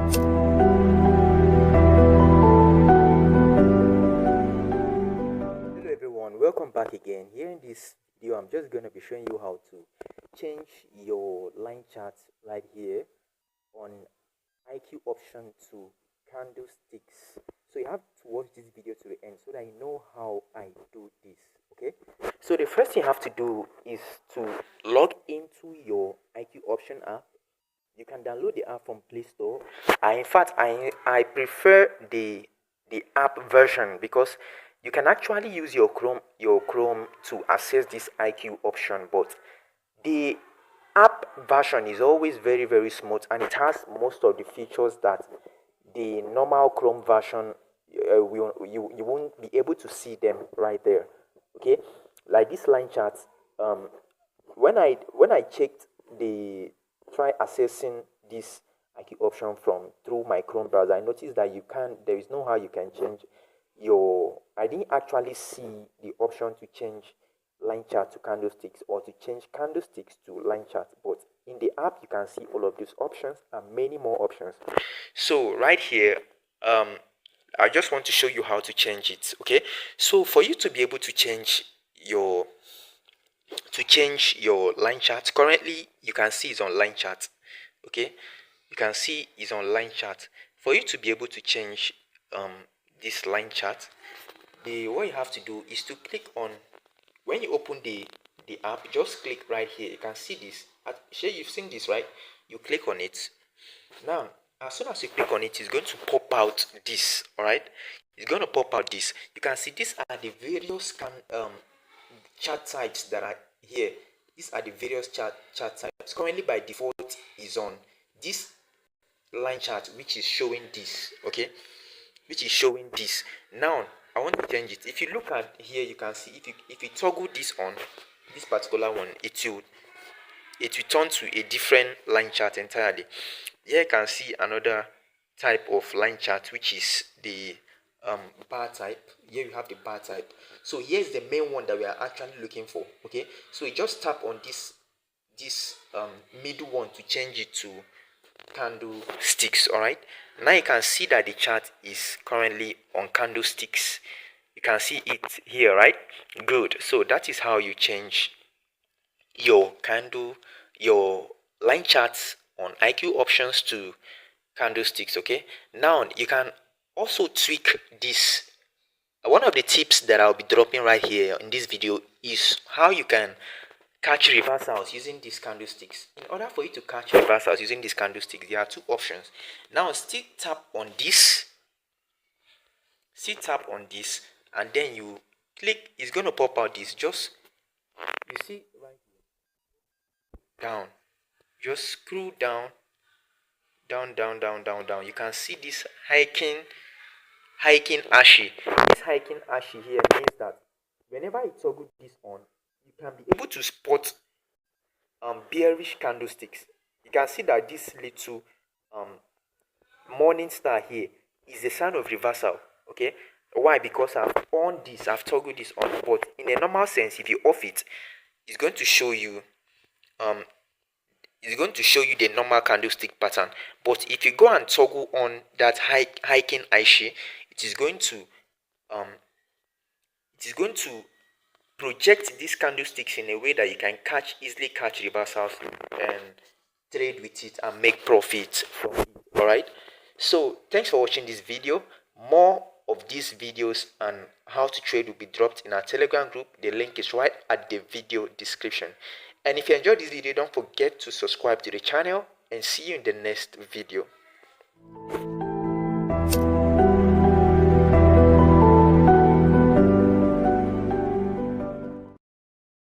Hello everyone, welcome back again. Here in this video, I'm just going to be showing you how to change your line chart right here on IQ option to candlesticks. So you have to watch this video to the end so that you know how I do this. Okay, so the first thing you have to do is to log into your IQ option app. You can download the app from Play Store. In fact, I prefer the app version because you can actually use your Chrome to access this IQ option, but the app version is always very smooth, and it has most of the features that the normal Chrome version you won't be able to see them right there. Okay, like this line chart. When I checked the try accessing this IQ option from through my Chrome browser, I noticed that there is no how you can change your. I didn't actually see the option to change line chart to candlesticks or to change candlesticks to line chart, but in the app you can see all of these options and many more options. So right here, I just want to show you how to change it. Okay, so for you to be able to change your line chart, currently you can see it's on line chart. Okay, you can see it's on line chart. For you to be able to change this line chart, what you have to do is to click on, when you open the app, just click right here. You can see this. Sure, you've seen this, right? You click on it. Now as soon as you click on it, it's going to pop out this. All right, it's going to pop out this. You can see these are the various chart types that are here. These are the various chart types. Currently by default is on this line chart, which is showing this. Okay, which is showing this. Now I want to change it. If you look at here, you can see if you toggle this on, this particular one, it will turn to a different line chart entirely. Here you can see another type of line chart, which is the bar type. Here you have the bar type. So here's the main one that we are actually looking for. Okay, so you just tap on this middle one to change it to candlesticks. All right, now you can see that the chart is currently on candlesticks. You can see it here, right? Good. So that is how you change your line charts on IQ options to candlesticks. Okay, now you can also tweak this. One of the tips that I'll be dropping right here in this video is how you can catch reversals using these candlesticks. In order for you to catch reversals using these candlesticks, there are two options. Now still tap on this, and then you click. It's going to pop out this. Just, you see right here, down, just scroll down. You can see this hiking ashy. This hiking ashy here means that whenever you toggle this on, you can be able to spot bearish candlesticks. You can see that this little morning star here is a sign of reversal. Okay, why? Because I've toggled this on. But in a normal sense, if you off it, it's going to show you the normal candlestick pattern. But if you go and toggle on that hiking ashy, it is going to project these candlesticks in a way that you can easily catch reversals and trade with it and make profits from it. All right, so thanks for watching this video. More of these videos and how to trade will be dropped in our Telegram group. The link is right at the video description. And if you enjoyed this video, don't forget to subscribe to the channel, and see you in the next video.